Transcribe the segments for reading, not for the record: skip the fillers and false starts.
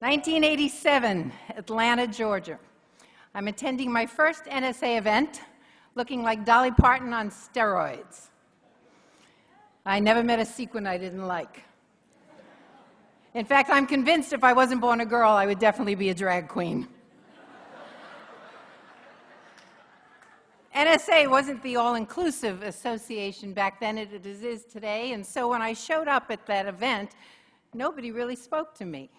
1987, Atlanta, Georgia. I'm attending my first NSA event, looking like Dolly Parton on steroids. I never met a sequin I didn't like. In fact, I'm convinced if I wasn't born a girl, I would definitely be a drag queen. NSA wasn't the all-inclusive association back then as it is today, and so when I showed up at that event, nobody really spoke to me.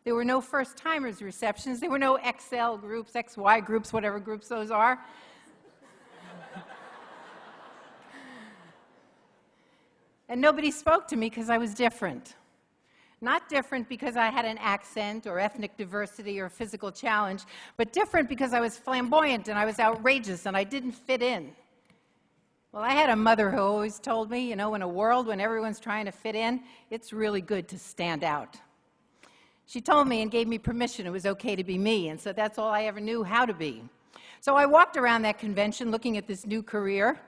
There were no first-timers receptions. There were no XL groups, XY groups, whatever groups those are. And nobody spoke to me because I was different. Not different because I had an accent or ethnic diversity or physical challenge, but different because I was flamboyant and I was outrageous and I didn't fit in. Well, I had a mother who always told me, you know, in a world when everyone's trying to fit in, it's really good to stand out. She told me and gave me permission it was okay to be me, and so that's all I ever knew how to be. So I walked around that convention looking at this new career,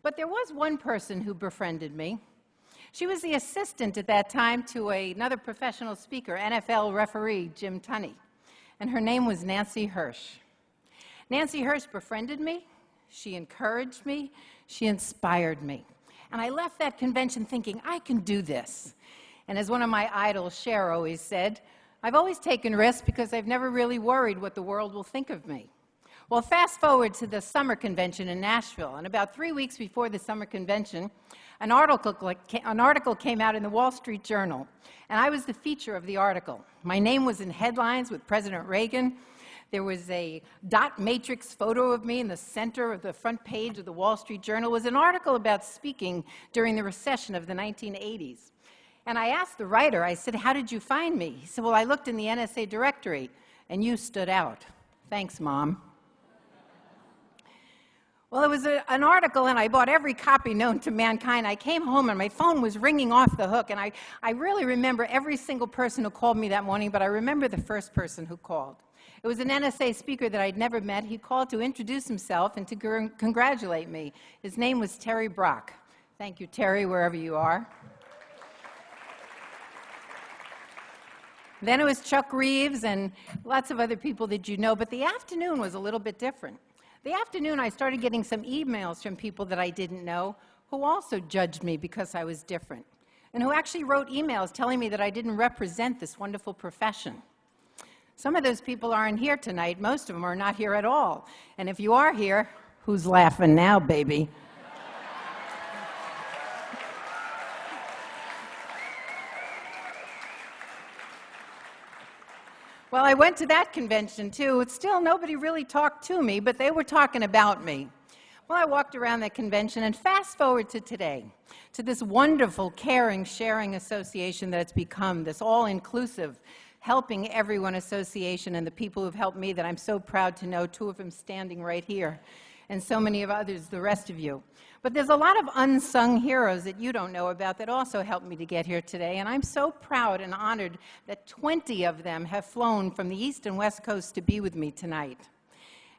but there was one person who befriended me. She was the assistant at that time to another professional speaker, NFL referee Jim Tunney, and her name was Nancy Hirsch. Nancy Hirsch befriended me, she encouraged me, she inspired me. And I left that convention thinking, I can do this. And as one of my idols, Cher, always said, I've always taken risks because I've never really worried what the world will think of me. Well, fast forward to the summer convention in Nashville, and about 3 weeks before the summer convention, an article came out in the Wall Street Journal, and I was the feature of the article. My name was in headlines with President Reagan. There was a dot matrix photo of me in the center of the front page of the Wall Street Journal. It was an article about speaking during the recession of the 1980s. And I asked the writer, I said, how did you find me? He said, well, I looked in the NSA directory, and you stood out. Thanks, Mom. Well, it was an article, and I bought every copy known to mankind. I came home, and my phone was ringing off the hook, and I really remember every single person who called me that morning, but I remember the first person who called. It was an NSA speaker that I'd never met. He called to introduce himself and to congratulate me. His name was Terry Brock. Thank you, Terry, wherever you are. Then it was Chuck Reeves and lots of other people that you know, but the afternoon was a little bit different. The afternoon, I started getting some emails from people that I didn't know who also judged me because I was different, and who actually wrote emails telling me that I didn't represent this wonderful profession. Some of those people aren't here tonight. Most of them are not here at all. And if you are here, who's laughing now, baby? Well, I went to that convention, too. Still, nobody really talked to me, but they were talking about me. Well, I walked around that convention, and fast forward to today, to this wonderful, caring, sharing association that it's become, this all-inclusive, helping everyone association, and the people who've helped me that I'm so proud to know, 2 of them standing right here, and so many of others, the rest of you. But there's a lot of unsung heroes that you don't know about that also helped me to get here today, and I'm so proud and honored that 20 of them have flown from the East and West Coast to be with me tonight.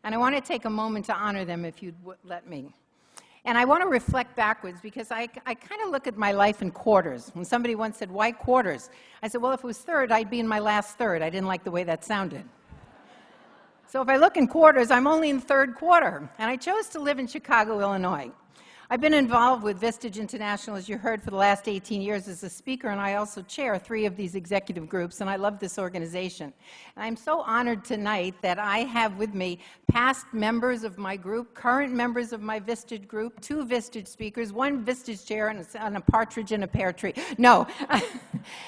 And I want to take a moment to honor them if you'd let me. And I want to reflect backwards because I kind of look at my life in quarters. When somebody once said, why quarters? I said, well, if it was third, I'd be in my last third. I didn't like the way that sounded. So if I look in quarters, I'm only in third quarter. And I chose to live in Chicago, Illinois. I've been involved with Vistage International, as you heard, for the last 18 years as a speaker, and I also chair 3 of these executive groups, and I love this organization. And I'm so honored tonight that I have with me past members of my group, current members of my Vistage group, 2 Vistage speakers, 1 Vistage chair, and a partridge in a pear tree. No.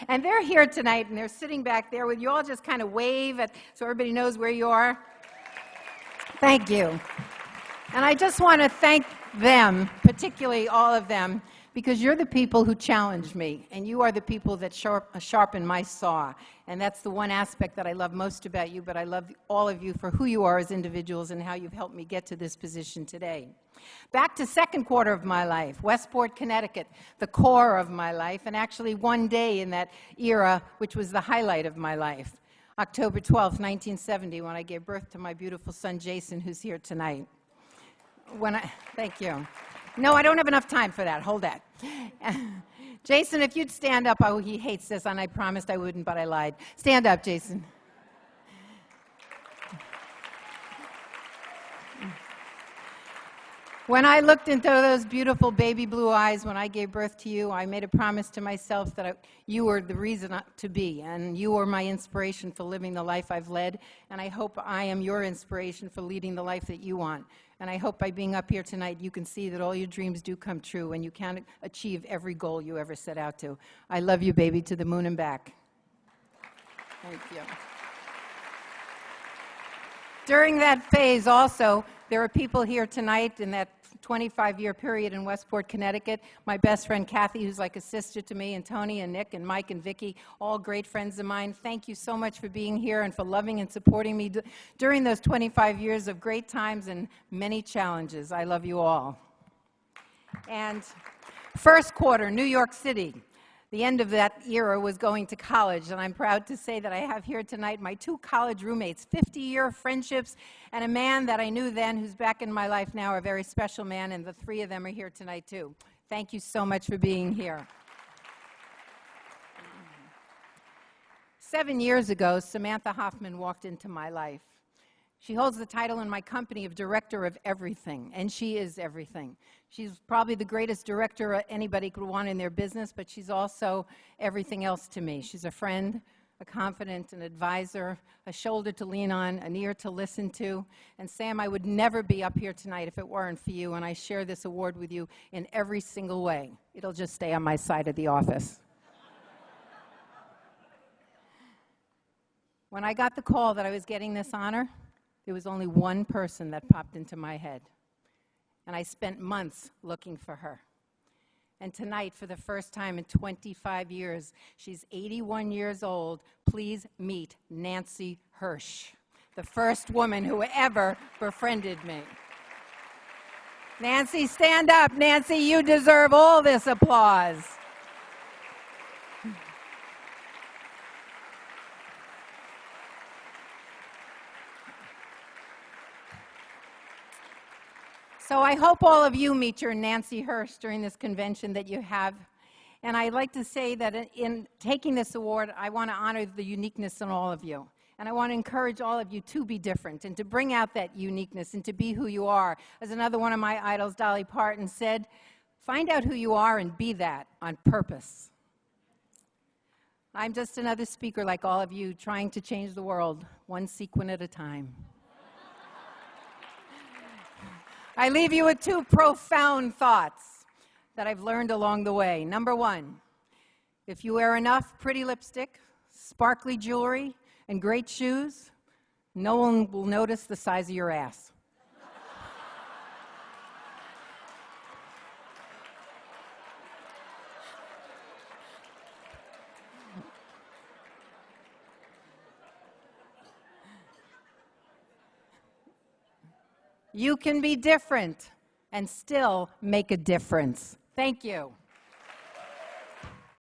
And they're here tonight, and they're sitting back there with you. All just kind of wave so everybody knows where you are. Thank you. And I just want to thank them, particularly all of them, because you're the people who challenge me, and you are the people that sharpen my saw. And that's the one aspect that I love most about you, but I love all of you for who you are as individuals and how you've helped me get to this position today. Back to second quarter of my life, Westport, Connecticut, the core of my life, and actually one day in that era, which was the highlight of my life, October 12th, 1970, when I gave birth to my beautiful son, Jason, who's here tonight. Thank you. No, I don't have enough time for that. Hold that. Jason, if you'd stand up. Oh, he hates this, and I promised I wouldn't, but I lied. Stand up, Jason. When I looked into those beautiful baby blue eyes when I gave birth to you, I made a promise to myself that you were the reason to be, and you were my inspiration for living the life I've led, and I hope I am your inspiration for leading the life that you want. And I hope by being up here tonight, you can see that all your dreams do come true, and you can achieve every goal you ever set out to. I love you, baby, to the moon and back. Thank you. During that phase also, there are people here tonight in that 25-year period in Westport, Connecticut. My best friend Kathy, who's like a sister to me, and Tony and Nick and Mike and Vicki, all great friends of mine. Thank you so much for being here and for loving and supporting me during those 25 years of great times and many challenges. I love you all. And first quarter, New York City. The end of that era was going to college, and I'm proud to say that I have here tonight my 2 college roommates, 50-year friendships, and a man that I knew then who's back in my life now, a very special man, and the 3 of them are here tonight too. Thank you so much for being here. 7 years ago, Samantha Hoffman walked into my life. She holds the title in my company of Director of Everything, and she is everything. She's probably the greatest director anybody could want in their business, but she's also everything else to me. She's a friend, a confidant, an advisor, a shoulder to lean on, an ear to listen to. And Sam, I would never be up here tonight if it weren't for you, and I share this award with you in every single way. It'll just stay on my side of the office. When I got the call that I was getting this honor, there was only one person that popped into my head, and I spent months looking for her. And tonight, for the first time in 25 years, she's 81 years old. Please meet Nancy Hirsch, the first woman who ever befriended me. Nancy, stand up. Nancy, you deserve all this applause. So I hope all of you meet your Nancy Hirsch during this convention that you have. And I'd like to say that in taking this award, I want to honor the uniqueness in all of you. And I want to encourage all of you to be different and to bring out that uniqueness and to be who you are. As another one of my idols, Dolly Parton, said, find out who you are and be that on purpose. I'm just another speaker like all of you, trying to change the world, one sequin at a time. I leave you with 2 profound thoughts that I've learned along the way. Number 1, if you wear enough pretty lipstick, sparkly jewelry, and great shoes, no one will notice the size of your ass. You can be different and still make a difference. Thank you.